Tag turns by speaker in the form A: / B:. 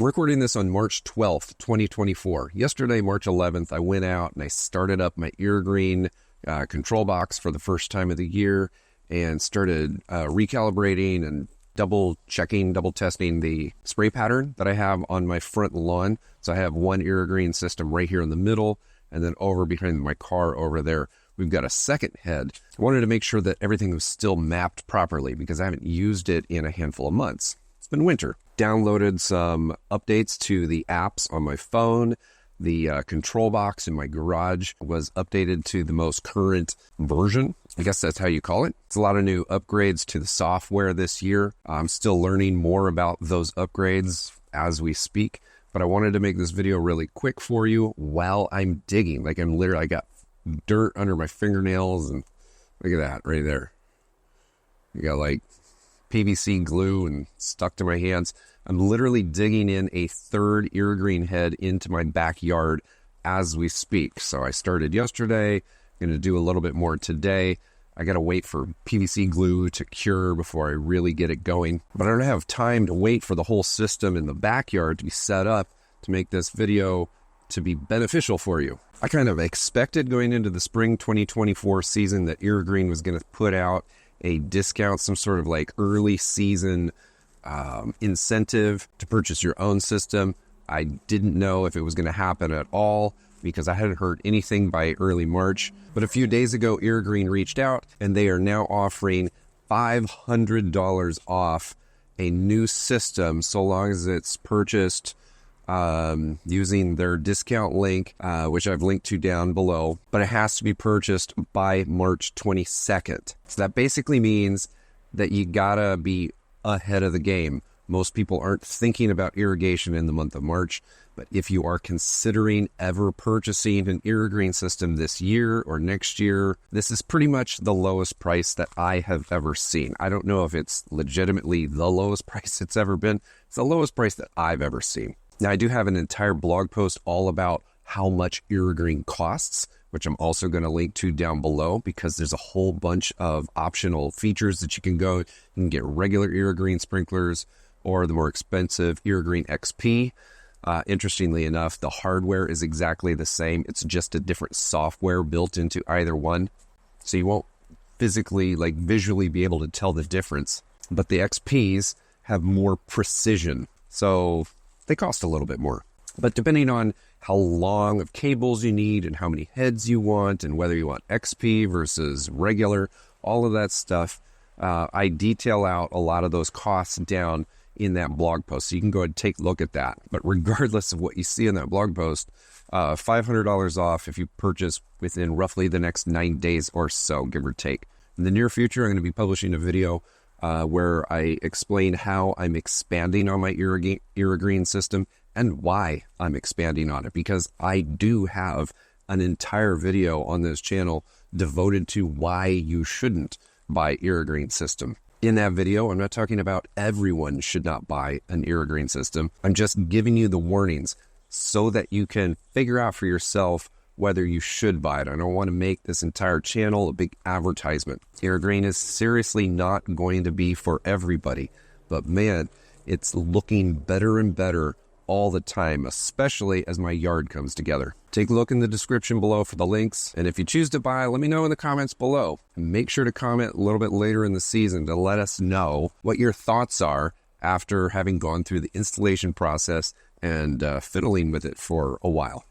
A: I'm recording this on March 12th, 2024. Yesterday, March 11th, I went out and I started up my Irrigreen control box for the first time of the year and started recalibrating and double testing the spray pattern that I have on my front lawn. So I have one Irrigreen system right here in the middle, and then over behind my car over there, we've got a second head. I wanted to make sure that everything was still mapped properly because I haven't used it in a handful of months. It's been winter. Downloaded some updates to the apps on my phone. The control box in my garage was updated to the most current version. I guess that's how you call it. It's a lot of new upgrades to the software this year. I'm still learning more about those upgrades as we speak, but I wanted to make this video really quick for you while I'm digging. Like I got dirt under my fingernails, and look at that right there. You got like PVC glue and stuck to my hands. I'm literally digging in a third Irrigreen head into my backyard as we speak. So I started yesterday, going to do a little bit more today. I got to wait for PVC glue to cure before I really get it going. But I don't have time to wait for the whole system in the backyard to be set up to make this video to be beneficial for you. I kind of expected going into the spring 2024 season that Irrigreen was going to put out a discount, some sort of like early season incentive to purchase your own system. I didn't know if it was going to happen at all because I hadn't heard anything by early March. But a few days ago, Irrigreen reached out and they are now offering $500 off a new system so long as it's purchased using their discount link, which I've linked to down below, but it has to be purchased by March 22nd. So that basically means that you gotta be ahead of the game. Most people aren't thinking about irrigation in the month of March, but if you are considering ever purchasing an Irrigreen system this year or next year, this is pretty much the lowest price that I have ever seen. I don't know if it's legitimately the lowest price it's ever been. It's the lowest price that I've ever seen. Now, I do have an entire blog post all about how much Irrigreen costs, which I'm also going to link to down below because there's a whole bunch of optional features that you can go. You can get regular Irrigreen sprinklers or the more expensive Irrigreen XP. Interestingly enough, the hardware is exactly the same. It's just a different software built into either one. So you won't physically, like visually be able to tell the difference. But the XPs have more precision. So they cost a little bit more. But depending on how long of cables you need and how many heads you want and whether you want XP versus regular, all of that stuff, I detail out a lot of those costs down in that blog post. So you can go ahead and take a look at that. But regardless of what you see in that blog post, $500 off if you purchase within roughly the next 9 days or so, give or take. In the near future, I'm going to be publishing a video where I explain how I'm expanding on my Irrigreen system and why I'm expanding on it, because I do have an entire video on this channel devoted to why you shouldn't buy Irrigreen system. In that video, I'm not talking about everyone should not buy an Irrigreen system. I'm just giving you the warnings so that you can figure out for yourself whether you should buy it. I don't want to make this entire channel a big advertisement. Irrigreen is seriously not going to be for everybody, but man, it's looking better and better all the time, especially as my yard comes together. Take a look in the description below for the links, and if you choose to buy, let me know in the comments below. And make sure to comment a little bit later in the season to let us know what your thoughts are after having gone through the installation process and fiddling with it for a while.